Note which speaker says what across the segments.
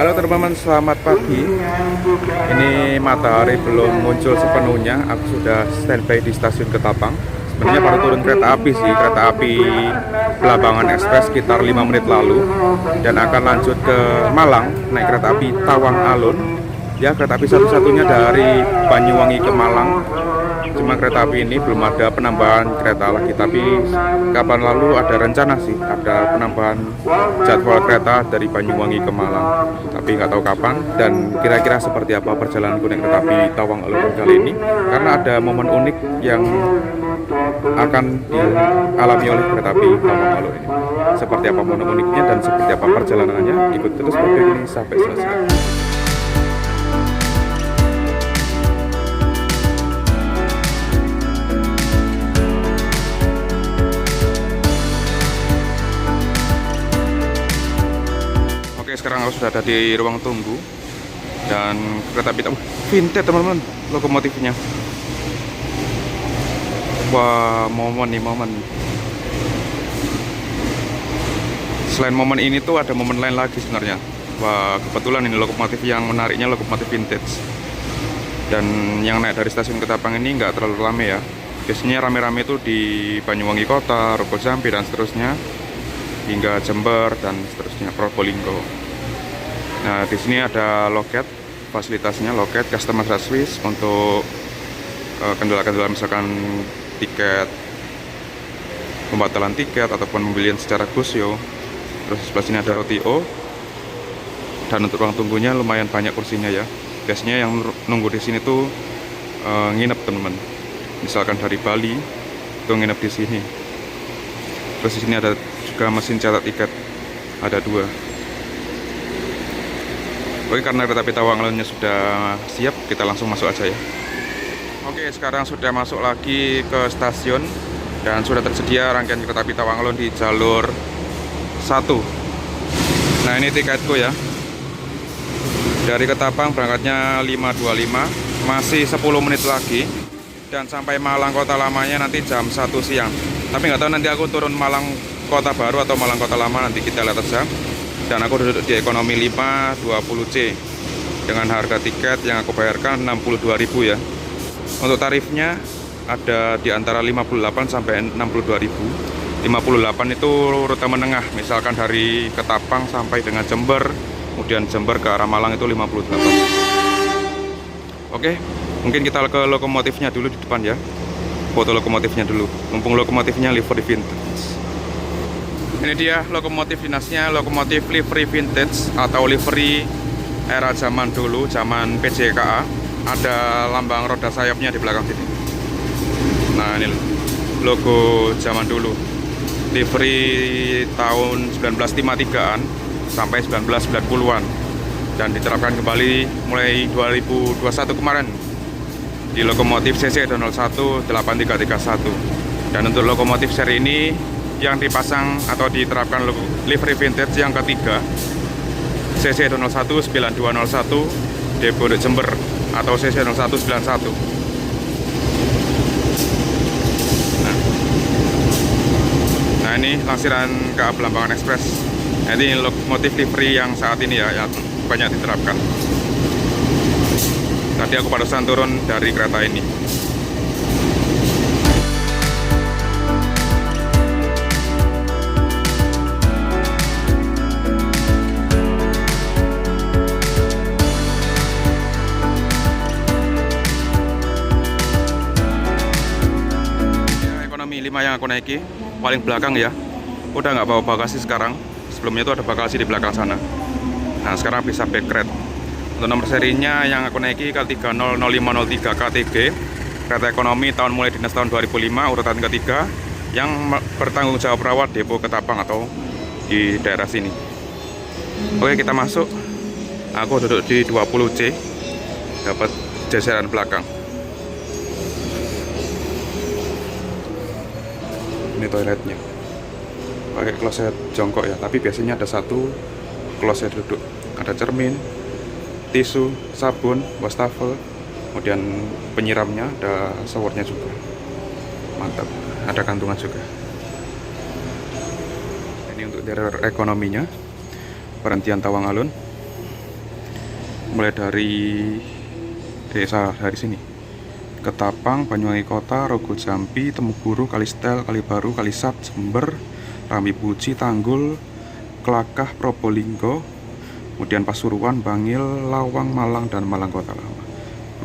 Speaker 1: Halo teman-teman, selamat pagi. Ini matahari belum muncul sepenuhnya. Aku sudah standby di stasiun Ketapang. Sebenarnya baru turun kereta api sih, kereta api Belambangan Express sekitar 5 menit lalu. Dan akan lanjut ke Malang, naik kereta api Tawang Alun. Ya, kereta api satu-satunya dari Banyuwangi ke Malang. Cuma kereta api ini belum ada penambahan kereta lagi, tapi kapan lalu ada rencana sih, ada penambahan jadwal kereta dari Banyuwangi ke Malang, tapi nggak tahu kapan dan kira-kira seperti apa perjalanan naik kereta api Tawang Alun kali ini, karena ada momen unik yang akan dialami oleh kereta api Tawang Alun ini. Seperti apa momen uniknya dan seperti apa perjalanannya, ikut terus video ini sampai selesai. Sekarang aku sudah ada di ruang tunggu dan kereta api vintage teman-teman, lokomotifnya. Wah, momen. Selain momen ini tuh ada momen lain lagi sebenarnya. Wah, kebetulan ini lokomotif yang menariknya lokomotif vintage. Dan yang naik dari stasiun Ketapang ini nggak terlalu rame ya. Biasanya rame-rame itu di Banyuwangi Kota, Rokojambi dan seterusnya, hingga Jember dan seterusnya, Probolinggo. Nah, di sini ada loket, fasilitasnya loket customer service untuk kendala-kendala misalkan tiket, pembatalan tiket ataupun pembelian secara gusyo. Terus sebelah sini ada OTO. Dan untuk ruang tunggunya lumayan banyak kursinya ya. Biasanya yang nunggu di sini tuh nginep teman-teman. Misalkan dari Bali itu nginep di sini. Terus di sini ada juga mesin cetak tiket, ada 2. Oke, karena kereta api Tawang Alunnya sudah siap, kita langsung masuk aja ya. Oke, sekarang sudah masuk lagi ke stasiun dan sudah tersedia rangkaian kereta api Tawang Alun di jalur 1. Nah, ini tiketku ya. Dari Ketapang berangkatnya 5.25, masih 10 menit lagi dan sampai Malang Kota Lamanya nanti jam 1 siang. Tapi nggak tahu nanti aku turun Malang Kota Baru atau Malang Kota Lama, nanti kita lihat aja. Dan aku duduk di ekonomi 5 20C dengan harga tiket yang aku bayarkan 62.000 ya. Untuk tarifnya ada di antara 58 sampai 62.000. 58 itu rute menengah, misalkan dari Ketapang sampai dengan Jember, kemudian Jember ke arah Malang itu 58. Oke, mungkin kita ke lokomotifnya dulu di depan ya. Foto lokomotifnya dulu, mumpung lokomotifnya livery vintage. Ini dia lokomotif dinasnya, lokomotif livery vintage atau livery era zaman dulu, zaman PJKA. Ada lambang roda sayapnya di belakang sini. Nah, ini logo zaman dulu. Livery tahun 1953-an sampai 1990-an. Dan diterapkan kembali mulai 2021 kemarin di lokomotif CC 01 8331. Dan untuk lokomotif seri ini yang dipasang atau diterapkan livery vintage yang ketiga, CC 01 9201 Depo Jember atau CC 0191. Nah, ini langsiran KA Belambangan Express. Nah, ini lokomotif livery yang saat ini ya, yang banyak diterapkan. Tadi aku barusan turun dari kereta ini. Ekonomi 5 yang aku naiki, paling belakang ya. Udah nggak bawa bagasi sekarang. Sebelumnya itu ada bagasi di belakang sana. Nah, sekarang bisa backrest. Untuk nomor serinya yang aku naiki K300503 KTG, kereta ekonomi tahun mulai dinas tahun 2005, urutan ketiga, yang bertanggung jawab rawat Depo Ketapang atau di daerah sini. Oke, kita masuk. Aku duduk di 20C, dapat jajaran belakang. Ini toiletnya, pakai kloset jongkok ya, tapi biasanya ada satu kloset duduk. Ada cermin, tisu, sabun, wastafel, kemudian penyiramnya, ada showernya juga. Mantap, ada kantungan juga. Ini untuk interior ekonominya, perhentian Tawang Alun. mulai dari desa dari sini: Ketapang, Banyuwangi Kota, Rogo Jampi, Temuguru, Kalistel, Kalibaru, Kalisat, Jember, Rambibuji, Tanggul, Klakah, Probolinggo, kemudian Pasuruan, Bangil, Lawang, Malang, dan Malang Kota Lama.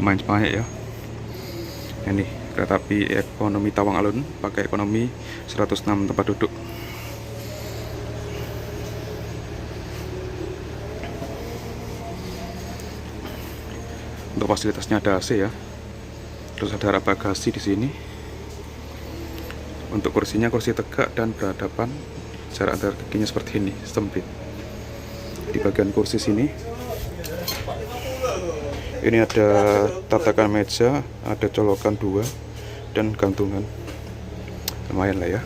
Speaker 1: Lumayan banyak ya. Ini kereta api ekonomi Tawang Alun, pakai ekonomi 106 tempat duduk. Untuk fasilitasnya ada AC ya. Terus ada rak bagasi di sini. Untuk kursinya kursi tegak dan berhadapan, jarak antar kakinya seperti ini, sempit. Di bagian kursi sini ini ada tatakan meja, ada colokan 2 dan gantungan. Lumayan lah ya.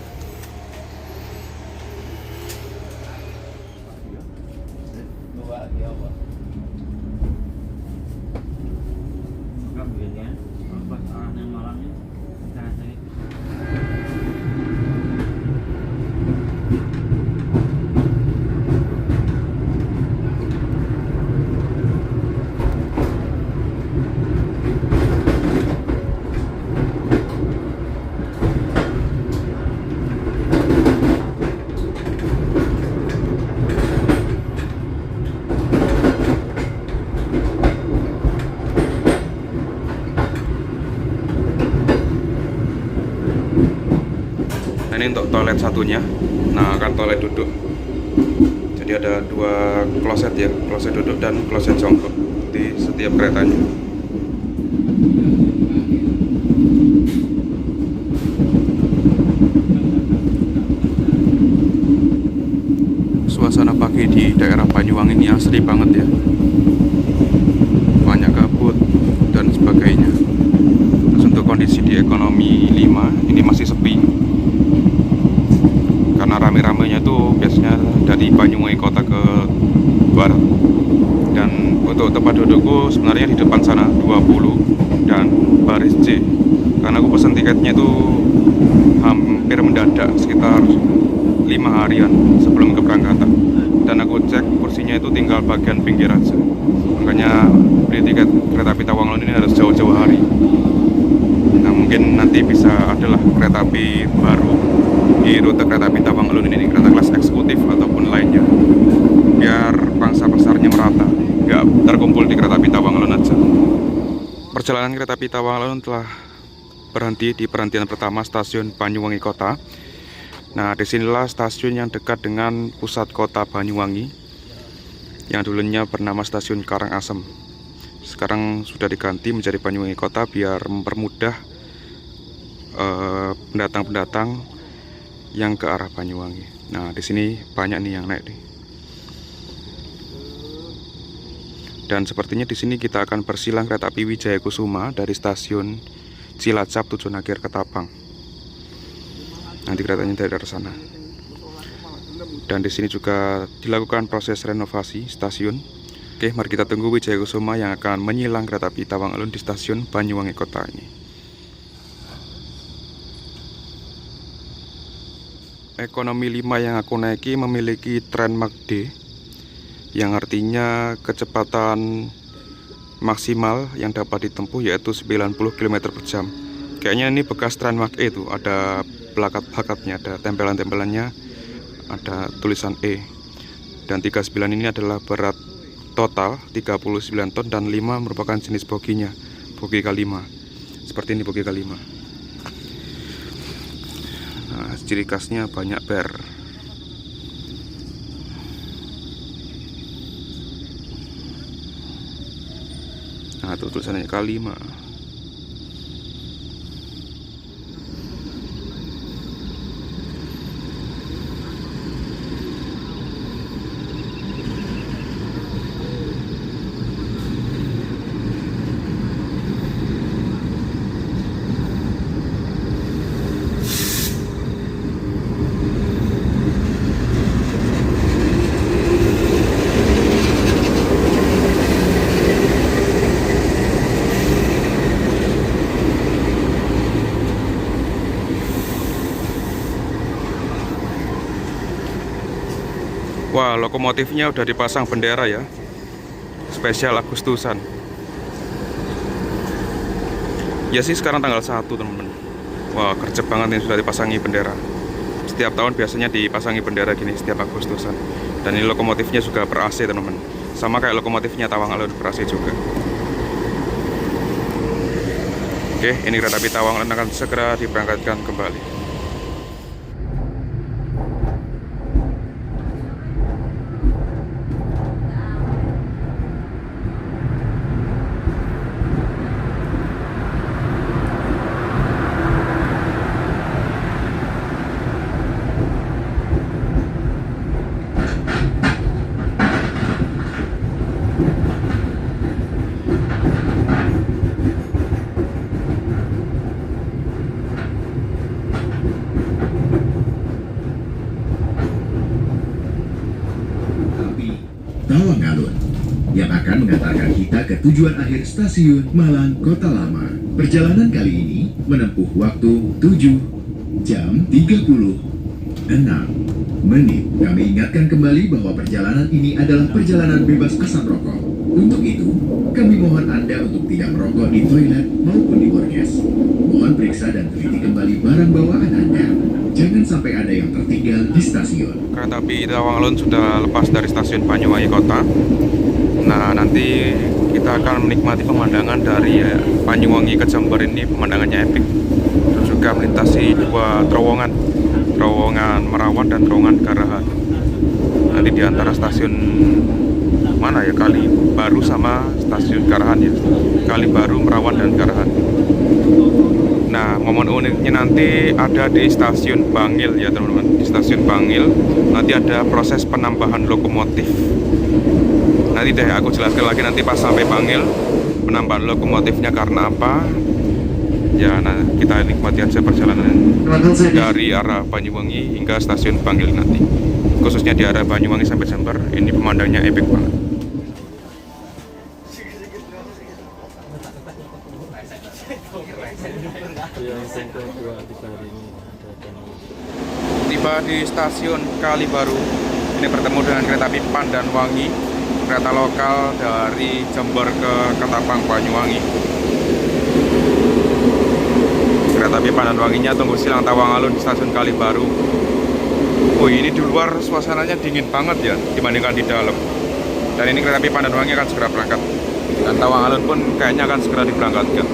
Speaker 1: Nah, ini untuk toilet satunya. Nah, kan toilet duduk. Jadi ada 2 kloset ya, kloset duduk dan kloset jongkok di setiap keretanya. Suasana pagi di daerah Banyuwangi ini asri banget ya. Banyak kabut dan sebagainya. Terus untuk kondisi di ekonomi 5 ini masih sepi. Karena rame-ramenya itu biasanya dari Banyuwangi Kota ke barat. Dan untuk tempat dudukku sebenarnya di depan sana 20 dan baris C. Karena aku pesan tiketnya itu hampir mendadak, sekitar 5 harian sebelum keberangkatan. Dan aku cek kursinya itu tinggal bagian pinggir aja. Makanya beli tiket kereta api Tawang Alun ini harus jauh-jauh hari. Nah, mungkin nanti bisa adalah kereta api baru di rute kereta api Tawang Alun ini, kereta kelas eksekutif ataupun lainnya, biar pangsa pasarnya merata, nggak terkumpul di kereta api Tawang Alun aja. Perjalanan kereta api Tawang Alun telah berhenti di perhentian pertama stasiun Banyuwangi Kota. Nah, disinilah stasiun yang dekat dengan pusat kota Banyuwangi, yang dulunya bernama stasiun Karangasem. Sekarang sudah diganti menjadi Banyuwangi Kota biar mempermudah pendatang-pendatang yang ke arah Banyuwangi. Nah, di sini banyak nih yang naik nih. Dan sepertinya di sini kita akan bersilang kereta api Wijaya Kusuma dari stasiun Cilacap tujuan akhir Ketapang. Nanti keretanya dari arah sana. Dan di sini juga dilakukan proses renovasi stasiun. Oke, mari kita tunggu Wijaya Kusuma yang akan menyilang kereta api Tawang Alun di stasiun Banyuwangi Kota ini. Ekonomi 5 yang aku naiki memiliki Trendmark D, yang artinya kecepatan maksimal yang dapat ditempuh yaitu 90 km/jam. Kayaknya ini bekas Trendmark E tuh, ada plakat-plakatnya, ada tempelan-tempelannya, ada tulisan E. Dan 39 ini adalah berat total 39 ton dan 5 merupakan jenis boginya, bogi K5. Seperti ini bogi K5. Nah, ciri khasnya banyak ber. Nah, itu tulisannya K5. Wah, lokomotifnya udah dipasang bendera ya. spesial Agustusan. Ya sih sekarang tanggal 1 teman-teman. Wah gercep banget ini sudah dipasangi bendera. Setiap tahun biasanya dipasangi bendera gini setiap Agustusan. Dan ini lokomotifnya juga ber AC teman-teman. Sama kayak lokomotifnya Tawang Alun ber AC juga. Oke, ini kereta api Tawang Alun akan segera diberangkatkan kembali.
Speaker 2: Tawang Alun yang akan mengantarkan kita ke tujuan akhir stasiun Malang Kota Lama. Perjalanan kali ini menempuh waktu 7 jam 36 menit. Kami ingatkan kembali bahwa perjalanan ini adalah perjalanan bebas asap rokok. Untuk itu, kami mohon Anda untuk tidak merokok di toilet maupun di orkes. Mohon periksa dan teliti kembali barang bawaan Anda. Jangan sampai ada yang tertinggal di stasiun.
Speaker 1: Kereta api Tawang Alun sudah lepas dari stasiun Banyuwangi Kota. Nah, nanti kita akan menikmati pemandangan dari Banyuwangi ke Jember. Ini pemandangannya epic. Terus juga melintasi dua terowongan Merawan dan terowongan Garahan. Nanti di antara stasiun mana ya, Kali Baru sama stasiun Garahan ya. Kali Baru, Merawan dan Garahan. Nah, momen uniknya nanti ada di stasiun Bangil ya teman-teman. Di stasiun Bangil nanti ada proses penambahan lokomotif. Nanti deh aku jelaskan lagi nanti pas sampai Bangil penambahan lokomotifnya karena apa. Ya, nah kita nikmati aja perjalanan dari arah Banyuwangi hingga stasiun Bangil nanti. Khususnya di arah Banyuwangi sampai Jember, ini pemandangnya epic banget. Tiba di stasiun Kali Baru, ini bertemu dengan kereta api Pandanwangi, kereta lokal dari Jember ke Ketapang Banyuwangi. Kereta api Pandanwanginya tunggu silang Tawang Alun di stasiun Kali Baru. Wih, ini di luar suasananya dingin banget ya dibandingkan di dalam. Dan ini kereta api Pandanwangi akan segera berangkat. Dan Tawang Alun pun kayaknya akan segera diberangkatkan.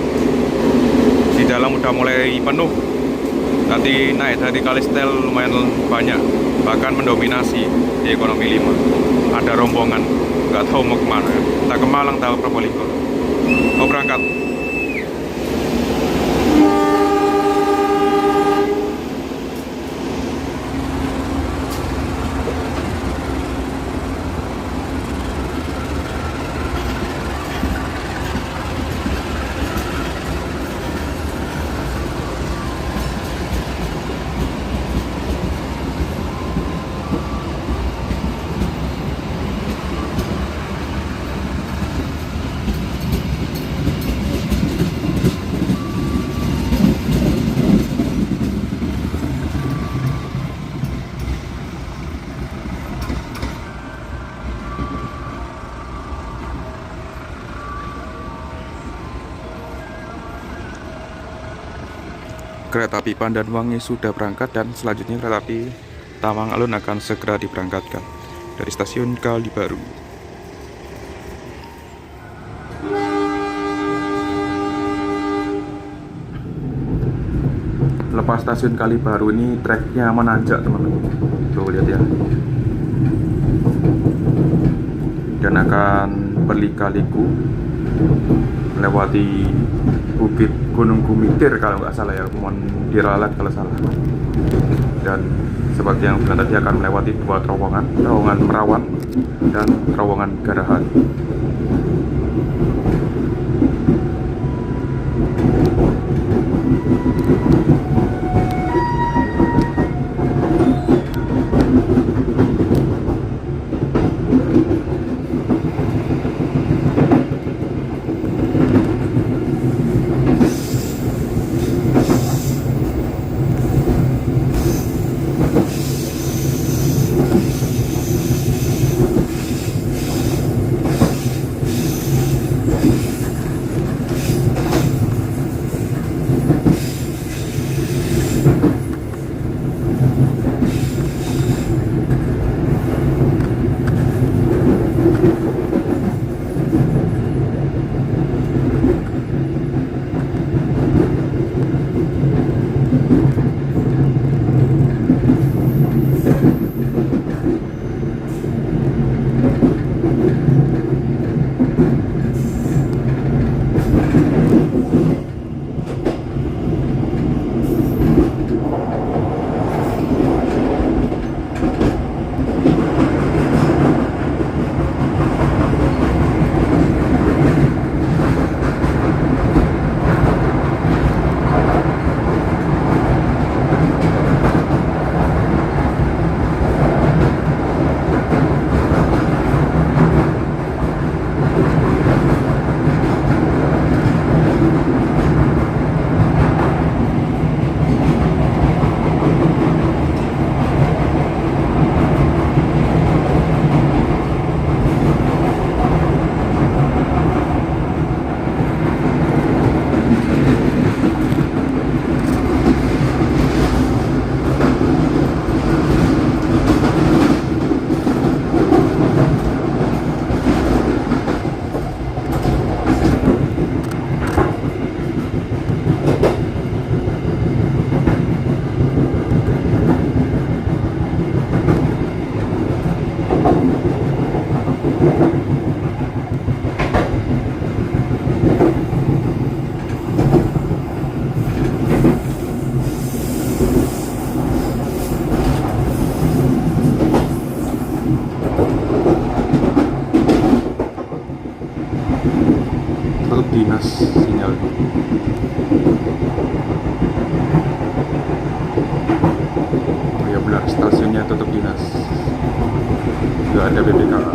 Speaker 1: Di dalam udah mulai penuh. Nanti naik dari Kalistel lumayan banyak, bahkan mendominasi di ekonomi 5. Ada rombongan, nggak tahu mau kemana, entah ke Malang, tahu Probolinggo. Mau berangkat. Kereta api Pandanwangi sudah berangkat dan selanjutnya kereta api Tawang Alun akan segera diberangkatkan dari stasiun Kali Baru. Lepas stasiun Kali Baru ini treknya menanjak teman-teman. Tuh lihat ya. Dan akan berlika-liku melewati bukit Gunung Gumitir kalau nggak salah ya, mohon diralat kalau salah. Dan seperti yang bilang tadi akan melewati dua terowongan Merawan dan terowongan Garahan. Tutup dinas sinyal. Oh ya benar, stasiunnya tutup dinas. Nggak ada BPKA.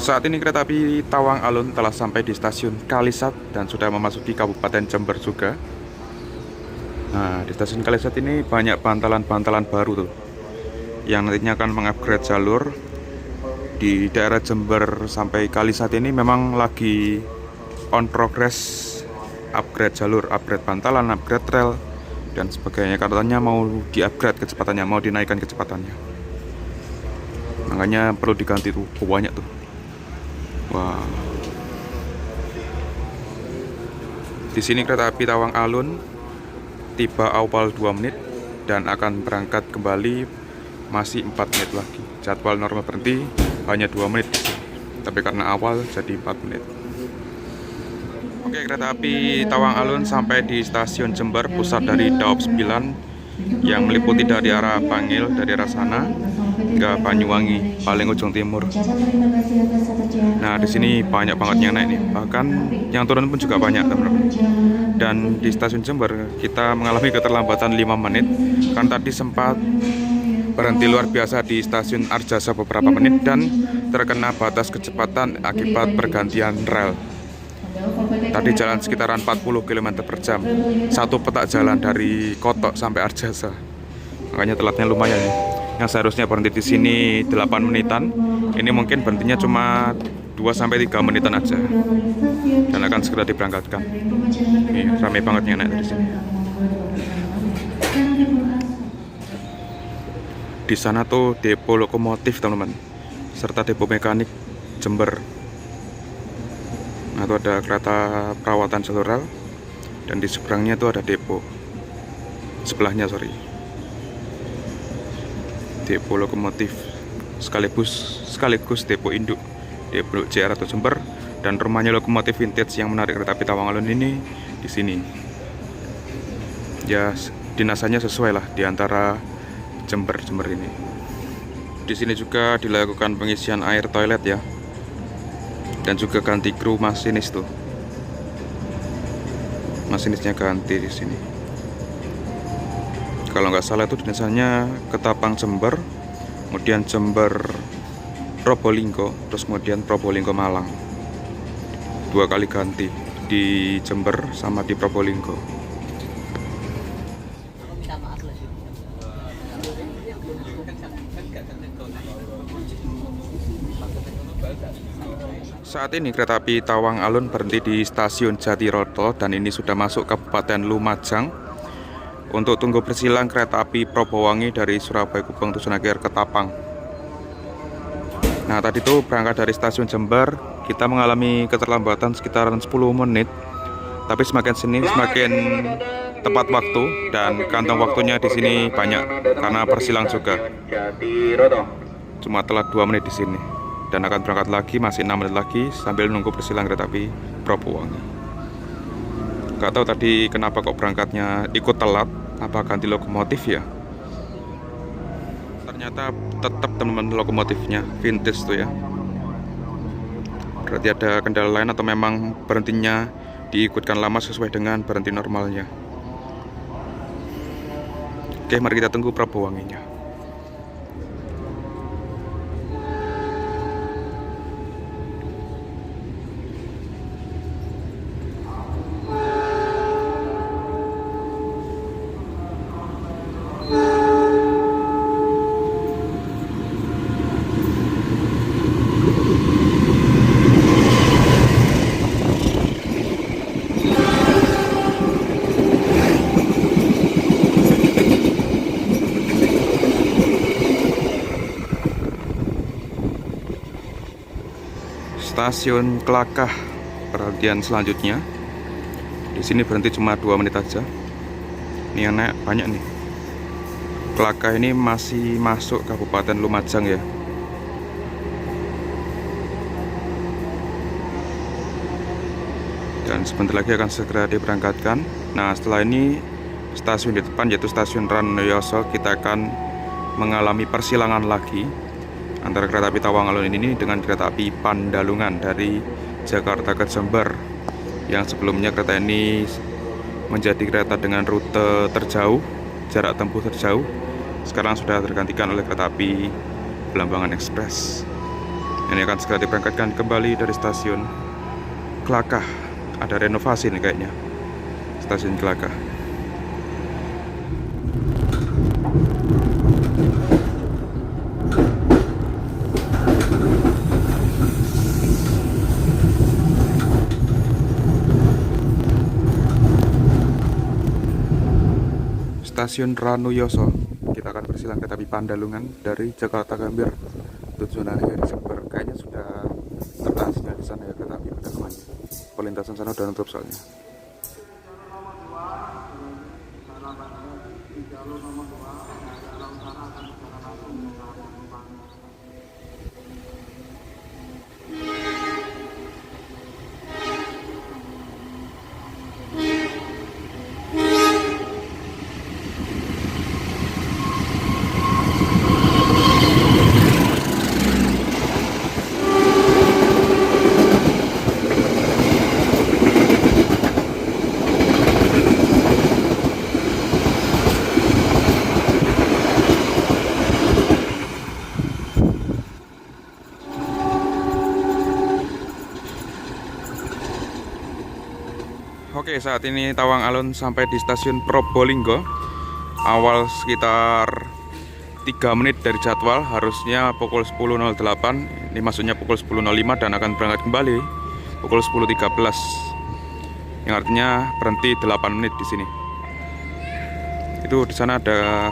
Speaker 1: Saat ini kereta api Tawang Alun telah sampai di stasiun Kalisat dan sudah memasuki Kabupaten Jember juga. Nah, di stasiun Kalisat ini banyak bantalan-bantalan baru tuh, yang nantinya akan mengupgrade jalur. Di daerah Jember sampai Kalisat ini memang lagi on progress upgrade jalur, upgrade bantalan, upgrade rel, dan sebagainya. Katanya mau di-upgrade kecepatannya, mau dinaikkan kecepatannya. Makanya perlu diganti tuh, banyak tuh. Wah. Di sini kereta api Tawang Alun tiba awal 2 menit dan akan berangkat kembali masih 4 menit lagi. Jadwal normal berhenti hanya 2 menit, tapi karena awal jadi 4 menit. Oke, kereta api Tawang Alun sampai di stasiun Jember, pusat dari Daop 9 yang meliputi dari arah Bangil, dari arah sana hingga Banyuwangi, paling ujung timur. Nah, di sini banyak banget yang naik nih, bahkan yang turun pun juga banyak, teman-teman. Dan di stasiun Jember kita mengalami keterlambatan 5 menit, kan tadi sempat berhenti luar biasa di stasiun Arjasa beberapa menit dan terkena batas kecepatan akibat pergantian rel. Tadi jalan sekitaran 40 km per jam, satu petak jalan dari Kotok sampai Arjasa. Makanya telatnya lumayan ya. Yang seharusnya berhenti di sini 8 menitan, ini mungkin berhentinya cuma 2-3 menitan aja dan akan segera diberangkatkan. Ini ramai banget yang naik dari sini. Di sana tuh depo lokomotif teman-teman, serta depo mekanik Jember. Nah, itu ada kereta perawatan jalur rel, dan di seberangnya itu ada depo. Sebelahnya depo lokomotif sekaligus depo induk depo JR atau Jember, dan rumahnya lokomotif vintage yang menarik kereta api Tawang Alun ini di sini. Ya, dinasannya sesuai lah di antara Jember ini. Di sini juga dilakukan pengisian air toilet ya, dan juga ganti kru masinis tuh. Masinisnya ganti di sini. Kalau nggak salah itu dinasannya Ketapang Jember, kemudian Jember Probolinggo, terus kemudian Probolinggo Malang. 2 kali ganti di Jember sama di Probolinggo. Saat ini kereta api Tawang Alun berhenti di stasiun Jatiroto dan ini sudah masuk Kabupaten Lumajang untuk tunggu bersilang kereta api Probowangi dari Surabaya Gubeng Tujuanagir ke Tapang. Nah, tadi itu berangkat dari stasiun Jember, kita mengalami keterlambatan sekitaran 10 menit. Tapi semakin sini semakin tepat waktu, dan kantong waktunya di sini banyak karena bersilang juga. Cuma telat 2 menit di sini. Dan akan berangkat lagi masih 6 menit lagi sambil nunggu bersilang kereta api Probowangi. Gak tahu tadi kenapa kok berangkatnya ikut telat, apa ganti lokomotif ya? Ternyata tetap teman-teman lokomotifnya vintage tuh ya. Berarti ada kendala lain atau memang berhentinya diikutkan lama sesuai dengan berhenti normalnya. Oke, mari kita tunggu Probowanginya. Stasiun Klakah perhentian selanjutnya. Di sini berhenti cuma 2 menit aja. Ini yang naik banyak nih. Klakah ini masih masuk Kabupaten Lumajang ya. Dan sebentar lagi akan segera diberangkatkan. Nah, setelah ini stasiun di depan yaitu stasiun Ranuyoso, kita akan mengalami persilangan lagi antara kereta api Tawang Alun ini dengan kereta api Pandalungan dari Jakarta ke Jember. Yang sebelumnya kereta ini menjadi kereta dengan rute terjauh, jarak tempuh terjauh. Sekarang sudah tergantikan oleh kereta api Belambangan Express. Ini akan segera diberangkatkan kembali dari stasiun Klakah. Ada renovasi nih kayaknya stasiun Klakah. Stasiun Ranuyoso, kita akan bersilang kereta api Pandalungan dari Jakarta Gambir tujuannya di Jember. Kayaknya sudah tertasinya di sana ya kereta api Pandalungannya. Perlintasan sana udah nutup soalnya. Oke, saat ini Tawang Alun sampai di stasiun Probolinggo. Awal sekitar 3 menit dari jadwal, harusnya pukul 10.08. Ini maksudnya pukul 10.05 dan akan berangkat kembali pukul 10.13. Yang artinya berhenti 8 menit di sini. Itu di sana ada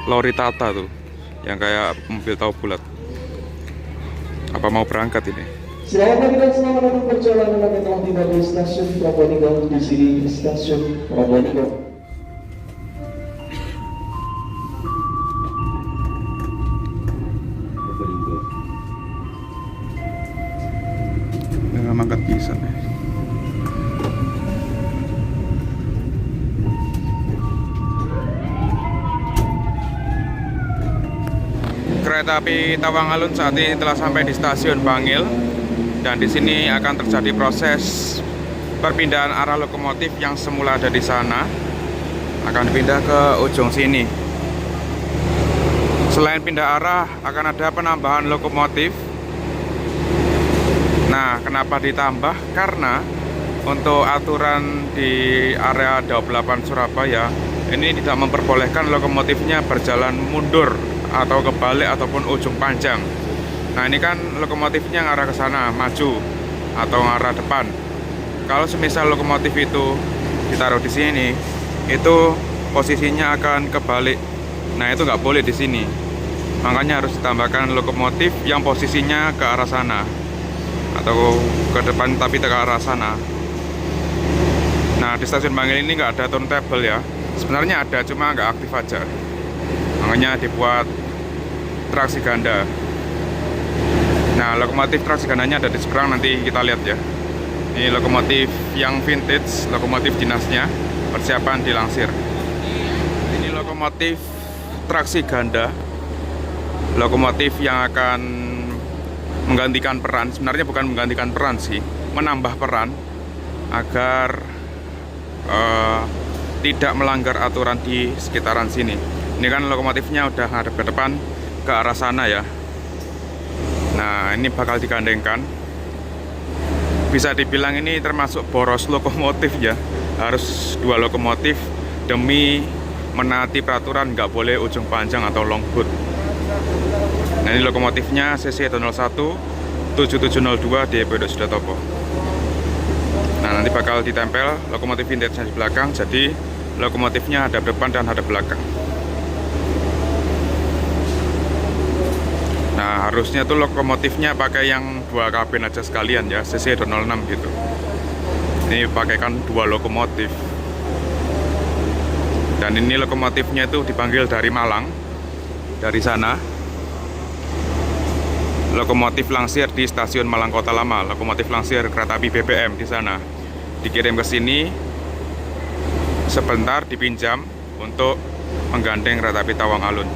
Speaker 1: lori Tata tuh, yang kayak mobil tahu bulat. Apa mau berangkat ini?
Speaker 3: Selamat pagi dan selamat datang perjalanan yang telah tiba di stasiun Probolinggo. Di sini stasiun Probolinggo.
Speaker 1: Nggak mangkat bisa nih. Kereta api Tawang Alun saat ini telah sampai di stasiun Bangil, dan di sini akan terjadi proses perpindahan arah lokomotif yang semula ada di sana akan dipindah ke ujung sini. Selain pindah arah, akan ada penambahan lokomotif. Nah, kenapa ditambah? Karena untuk aturan di area 28 Surabaya ini tidak memperbolehkan lokomotifnya berjalan mundur atau kebalik ataupun ujung panjang. Nah, ini kan lokomotifnya ngarah ke sana, maju atau ngarah depan. Kalau semisal lokomotif itu ditaruh di sini, itu posisinya akan kebalik. Nah, itu nggak boleh di sini. Makanya harus ditambahkan lokomotif yang posisinya ke arah sana atau ke depan tapi ke arah sana. Nah, di stasiun Bangil ini nggak ada turntable ya. Sebenarnya ada, cuma nggak aktif aja. Makanya dibuat traksi ganda. Nah, lokomotif traksi gandanya ada di seberang, nanti kita lihat ya. Ini lokomotif yang vintage, lokomotif dinasnya, persiapan dilansir. Ini lokomotif traksi ganda, lokomotif yang akan menggantikan peran. Sebenarnya bukan menggantikan peran sih, menambah peran agar tidak melanggar aturan di sekitaran sini. Ini kan lokomotifnya udah ngadep ke depan ke arah sana ya. Nah, ini bakal digandengkan. Bisa dibilang ini termasuk boros lokomotif ya. Harus 2 lokomotif demi menaati peraturan nggak boleh ujung panjang atau long hood. Nah, ini lokomotifnya CC 01 7702 di Pondok Sudartopo. Nah, nanti bakal ditempel lokomotif vintage di belakang, jadi lokomotifnya hadap depan dan hadap belakang. Nah, harusnya tuh lokomotifnya pakai yang 2 kabin aja sekalian ya, CC 206 gitu. Ini pakaikan 2 lokomotif. Dan ini lokomotifnya itu dipanggil dari Malang, dari sana. Lokomotif langsir di stasiun Malang Kota Lama, lokomotif langsir kereta api BBM di sana. Dikirim ke sini sebentar dipinjam untuk menggandeng kereta api Tawang Alun.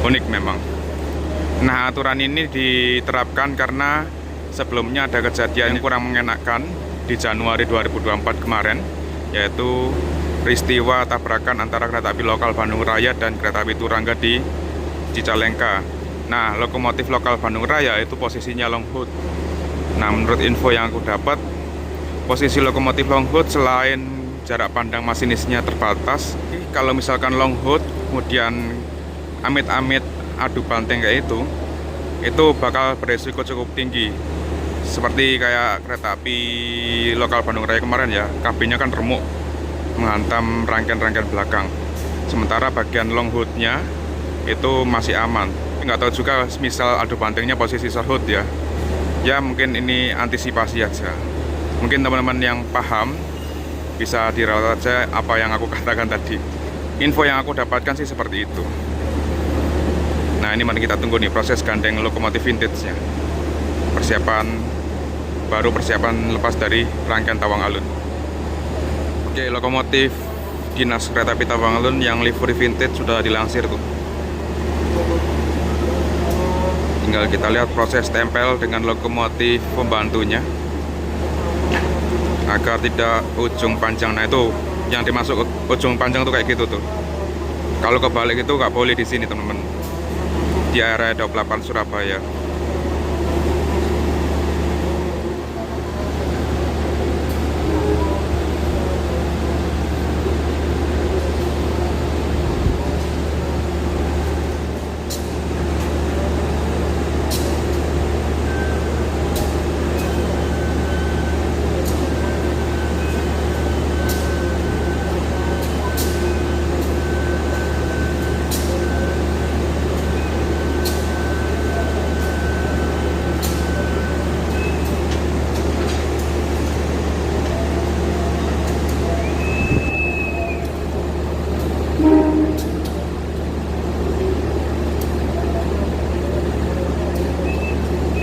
Speaker 1: Unik memang. Nah, aturan ini diterapkan karena sebelumnya ada kejadian yang kurang mengenakan di Januari 2024 kemarin, yaitu peristiwa tabrakan antara kereta api lokal Bandung Raya dan kereta api Turangga di Cicalengka. Nah, lokomotif lokal Bandung Raya itu posisinya long hood. Nah, menurut info yang aku dapat, posisi lokomotif long hood selain jarak pandang masinisnya terbatas, kalau misalkan long hood kemudian amit-amit adu banteng kayak itu bakal beresiko cukup tinggi. Seperti kayak kereta api lokal Bandung Raya kemarin ya, kabinnya kan remuk menghantam rangkaian-rangkaian belakang. Sementara bagian long hoodnya itu masih aman. Nggak tahu juga misal adu bantengnya posisi short ya. Ya mungkin ini antisipasi aja. Mungkin teman-teman yang paham bisa dirawat aja apa yang aku katakan tadi. Info yang aku dapatkan sih seperti itu. Nah, ini mari kita tunggu nih proses gandeng lokomotif vintage-nya. Persiapan lepas dari rangkaian Tawang Alun. Oke, lokomotif dinas kereta api Tawang Alun yang livery vintage sudah dilansir tuh. Tinggal kita lihat proses tempel dengan lokomotif pembantunya agar tidak ujung panjang. Nah, itu yang dimasuk ujung panjang tuh kayak gitu tuh. Kalau kebalik itu nggak boleh di sini teman-teman, di area 28 Surabaya.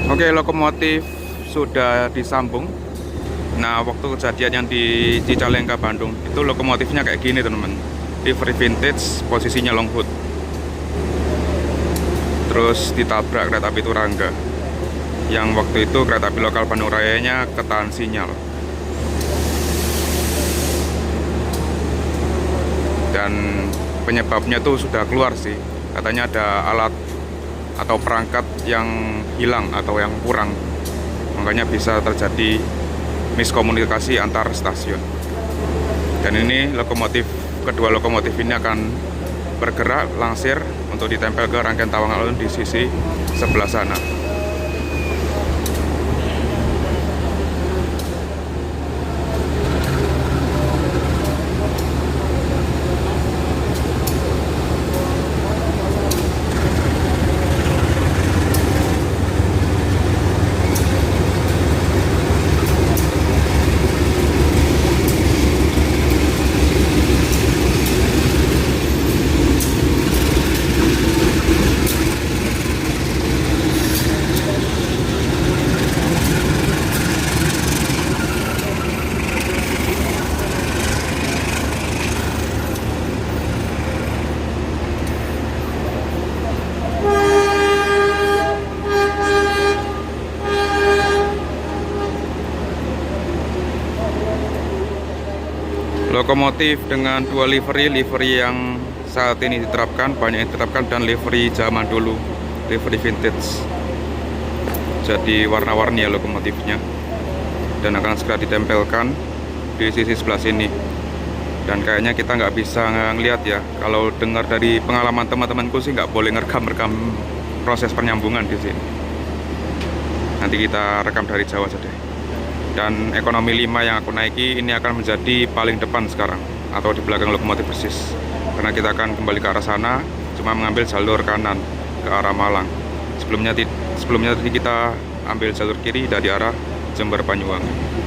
Speaker 1: Oke, lokomotif sudah disambung. Nah, waktu kejadian yang di Cicalengka, Bandung, itu lokomotifnya kayak gini, teman-teman. Livery vintage, posisinya longhood. Terus ditabrak kereta api Turangga. Yang waktu itu kereta api lokal Bandung Raya-nya ketahan sinyal. Dan penyebabnya tuh sudah keluar sih. Katanya ada alat atau perangkat yang hilang atau yang kurang, makanya bisa terjadi miskomunikasi antar stasiun. Dan ini kedua lokomotif ini akan bergerak langsir untuk ditempel ke rangkaian Tawang Alun di sisi sebelah sana. Lokomotif dengan dua livery yang saat ini diterapkan, banyak yang diterapkan, dan livery zaman dulu, livery vintage. Jadi warna-warni ya lokomotifnya, dan akan segera ditempelkan di sisi sebelah sini. Dan kayaknya kita nggak bisa ngeliat ya, kalau dengar dari pengalaman teman-temanku sih nggak boleh ngerekam proses penyambungan di sini. Nanti kita rekam dari jauh saja. Dan ekonomi 5 yang aku naiki ini akan menjadi paling depan sekarang, atau di belakang lokomotif persis, karena kita akan kembali ke arah sana, cuma mengambil jalur kanan ke arah Malang. Sebelumnya tadi kita ambil jalur kiri dari arah Jember Banyuwangi.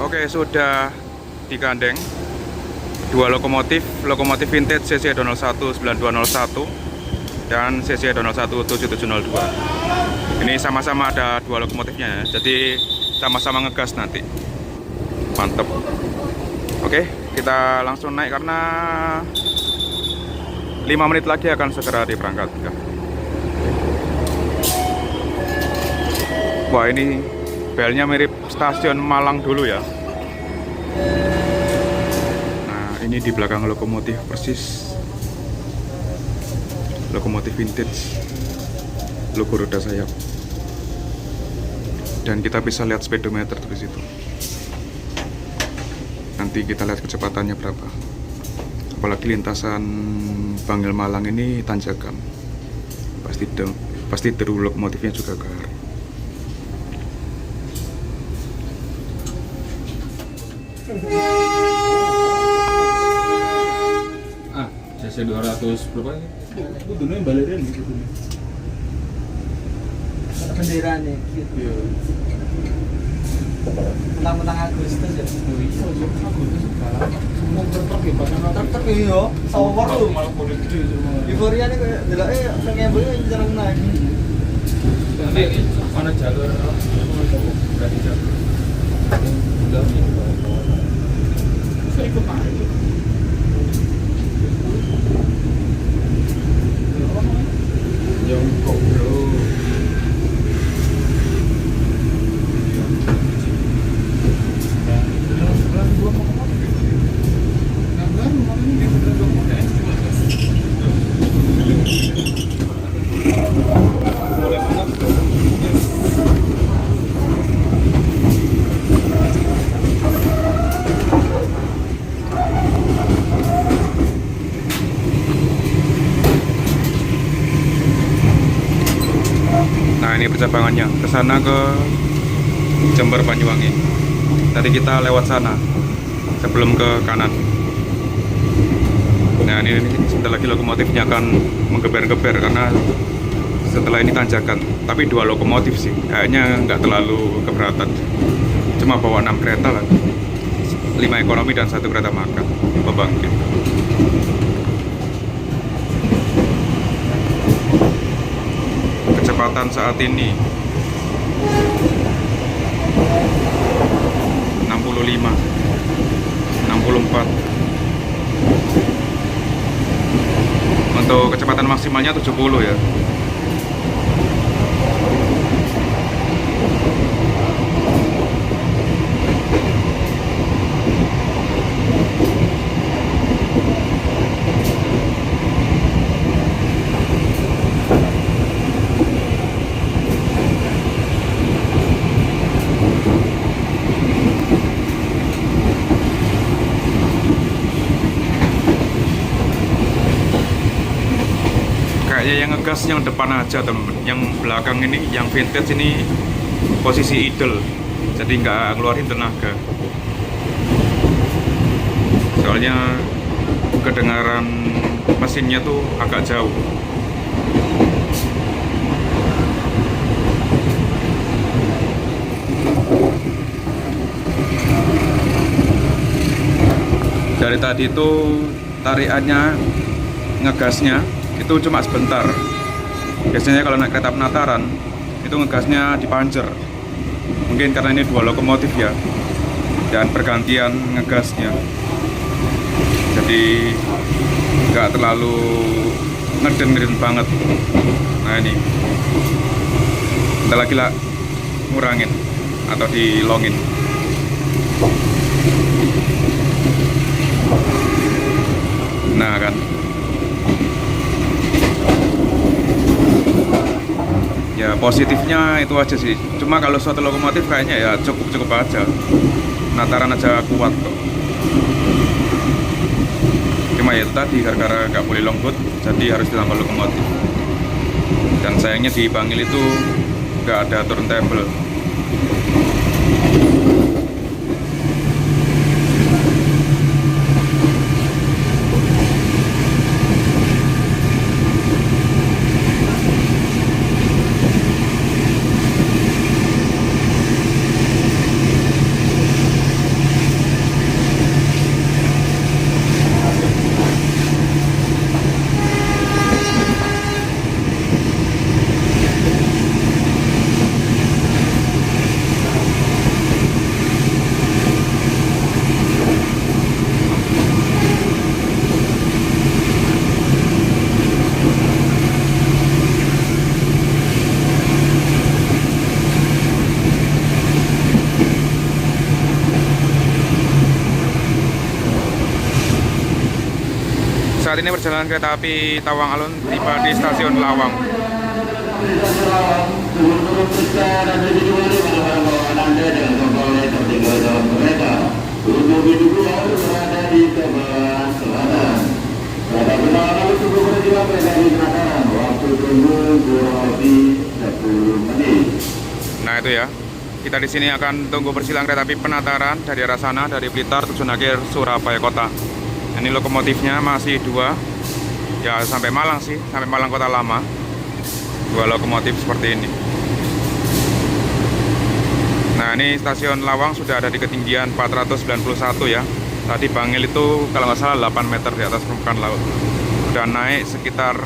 Speaker 1: Oke, sudah digandeng dua lokomotif vintage CC 201 9201 dan CC 201 7702. Ini sama-sama ada dua lokomotifnya ya, jadi sama-sama ngegas nanti. Mantep. Oke, kita langsung naik karena 5 menit lagi akan segera diberangkatkan. Wah, ini belnya mirip stasiun Malang dulu ya. Nah, ini di belakang lokomotif persis, lokomotif vintage, logo roda sayap. Dan kita bisa lihat speedometer di situ. Nanti kita lihat kecepatannya berapa. Apalagi lintasan Bangil Malang ini tanjakan. Pasti deru lokomotifnya juga garing.
Speaker 4: CC 200 berapa ini? Itu dunia baleran gitu.
Speaker 5: Bendera nih gitu.
Speaker 4: Iya.
Speaker 5: Mentang-mentang Agustus ya.
Speaker 4: Oh iya, Agustus sekarang. Semua truk ya,
Speaker 5: Truk iya, sawar lu.
Speaker 4: Malah boleh gede semua.
Speaker 5: Euforia nih kayak delake pengen boleh jarang naik.
Speaker 4: Nanti mana jalur? Berarti jalur. Udah nih. Saya ikut naik. Jongkok bro.
Speaker 1: Nah, ini percabangannya ke sana, ke Jember Banyuwangi. Tadi kita lewat sana sebelum ke kanan. Nah, Nah ini sebentar lagi lokomotifnya akan menggeber-geber karena setelah ini tanjakan. Tapi 2 lokomotif sih, kayaknya nggak terlalu keberatan. Cuma bawa 6 kereta lah, 5 ekonomi dan 1 kereta makan pembangkit. Kecepatan saat ini 65, 64. Untuk kecepatan maksimalnya 70 ya. Kayaknya yang ngegas yang depan aja temen, yang belakang ini, yang vintage ini posisi idle, jadi nggak ngeluarin tenaga. Soalnya kedengaran mesinnya tuh agak jauh. Dari tadi itu tarikannya, ngegasnya itu cuma sebentar. Biasanya kalau naik kereta penataran itu ngegasnya di panjer. Mungkin karena ini 2 lokomotif ya, dan pergantian ngegasnya, jadi nggak terlalu ngeden banget. Nah ini bentar lagi lah ngurangin atau dilongin. Nah kan, ya positifnya itu aja sih. Cuma kalau suatu lokomotif kayaknya ya cukup aja, penataran aja kuat kok. Cuma ya itu tadi, gara-gara nggak boleh longboat jadi harus ditambah lokomotif. Dan sayangnya di Bangil itu nggak ada turntable. Saat ini perjalanan kereta api Tawang Alun tiba di stasiun Lawang. Nah itu ya, kita di sini akan tunggu persilang kereta api penataran dari arah sana, dari Blitar tujuan akhir Surabaya Kota. Ini lokomotifnya masih 2, ya sampai Malang sih, sampai Malang Kota Lama. 2 lokomotif seperti ini. Nah ini stasiun Lawang sudah ada di ketinggian 491 ya. Tadi Bangil itu kalau nggak salah 8 meter di atas permukaan laut. Udah naik sekitar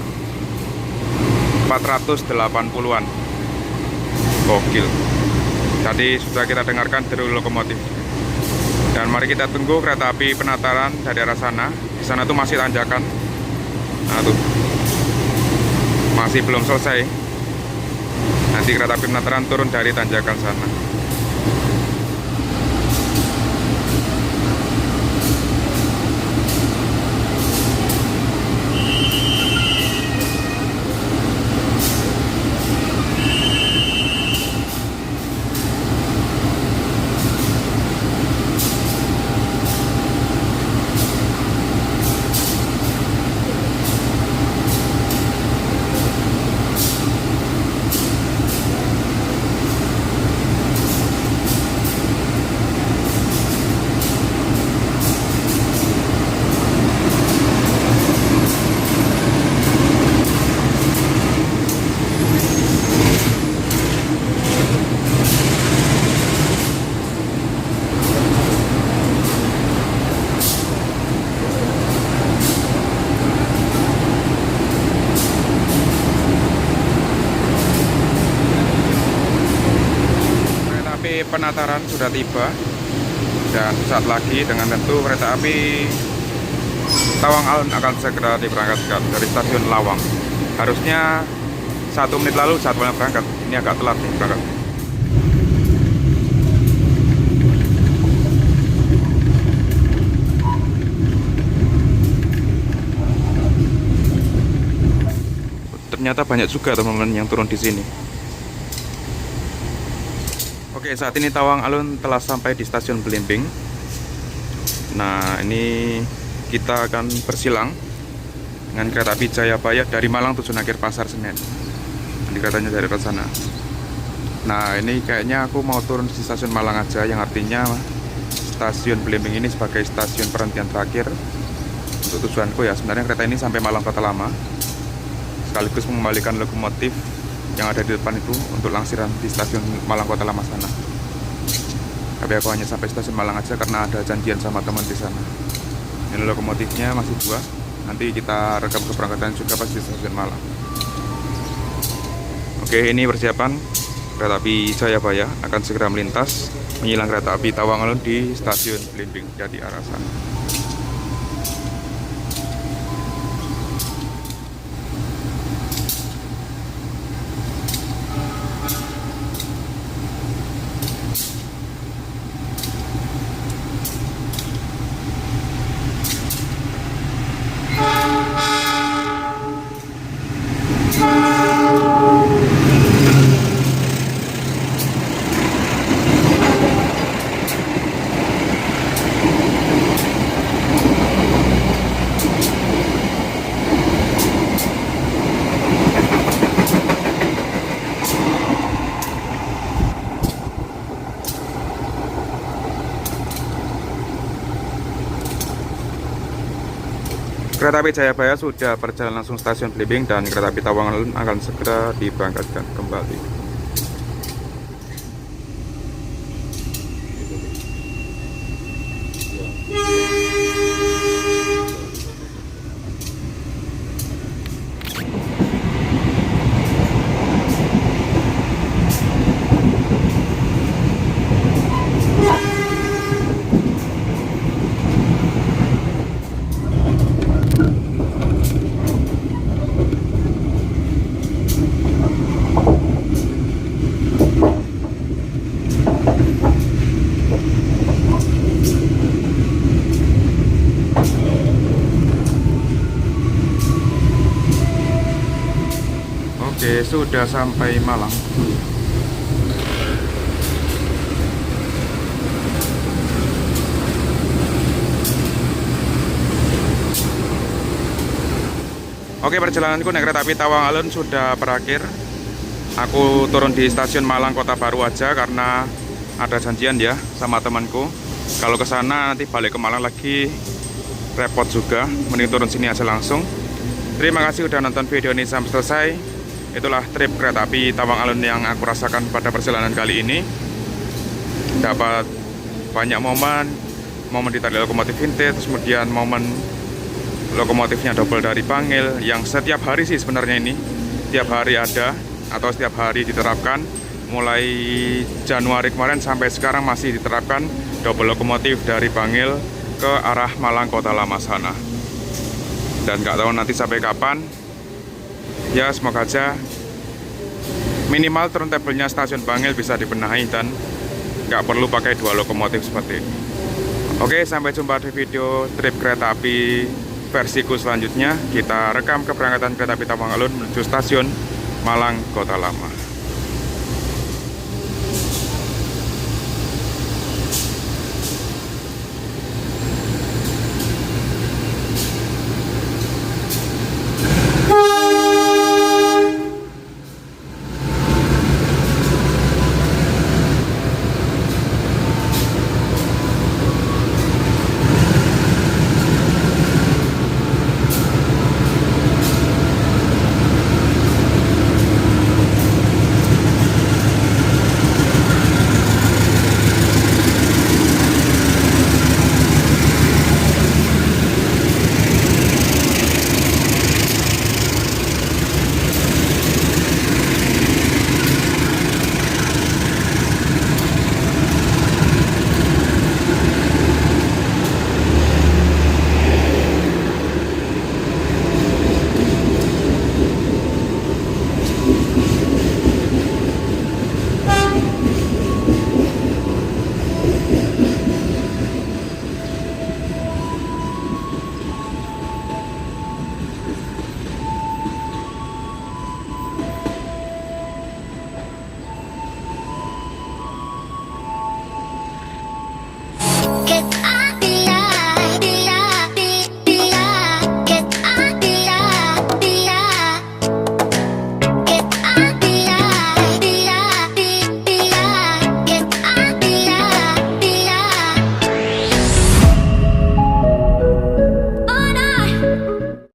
Speaker 1: 480-an. Gokil. Tadi sudah kita dengarkan deru lokomotif. Dan mari kita tunggu kereta api penataran dari arah sana. Di sana tuh masih tanjakan. Nah tuh, masih belum selesai. Nanti kereta api penataran turun dari tanjakan sana. Penataran sudah tiba dan saat lagi dengan tentu kereta api Tawang Alun akan segera diberangkatkan dari stasiun Lawang. Harusnya 1 menit lalu jadwalnya berangkat. Ini agak telat nih berangkat. Ternyata banyak juga teman-teman yang turun di sini. Oke, saat ini Tawang Alun telah sampai di stasiun Belimbing. Nah, ini kita akan bersilang dengan kereta api Jayabaya dari Malang tujuan akhir Pasar Senen. Nanti keretanya dari sana. Nah, ini kayaknya aku mau turun di stasiun Malang aja, yang artinya stasiun Belimbing ini sebagai stasiun perhentian terakhir untuk tujuanku ya. Sebenarnya kereta ini sampai Malang Kota Lama, sekaligus mengembalikan lokomotif yang ada di depan itu untuk langsiran di stasiun Malang Kota Lama sana. Tapi aku hanya sampai stasiun Malang aja karena ada janjian sama teman di sana. Ini lokomotifnya masih 2. Nanti kita rekam keberangkatan juga pas di stasiun Malang. Oke, ini persiapan kereta api Jayabaya akan segera melintas menyilang kereta api Tawang Alun di stasiun Belimbing dari arah sana. Kereta api Jayabaya sudah berjalan langsung stasiun Belimbing dan kereta api Tawang Alun akan segera diberangkatkan kembali. Oke, sudah sampai Malang. Oke, perjalananku naik kereta api Tawang Alun sudah berakhir. Aku turun di stasiun Malang Kota Baru aja karena ada janjian ya sama temanku. Kalau ke sana nanti balik ke Malang lagi repot juga. Mending turun sini aja langsung. Terima kasih udah nonton video ini sampai selesai. Itulah trip kereta api Tawang Alun yang aku rasakan pada perjalanan kali ini. Dapat banyak momen ditarik lokomotif vintage, kemudian momen lokomotifnya double dari Bangil yang setiap hari sih sebenarnya ini. Setiap hari ada atau setiap hari diterapkan. Mulai Januari kemarin sampai sekarang masih diterapkan double lokomotif dari Bangil ke arah Malang Kota Lama sana. Dan nggak tahu nanti sampai kapan. Ya, semoga aja minimal turntable-nya stasiun Bangil bisa dibenahi dan nggak perlu pakai 2 lokomotif seperti ini. Oke, sampai jumpa di video trip kereta api versiku selanjutnya. Kita rekam keberangkatan kereta api Tawang Alun menuju stasiun Malang Kota Lama.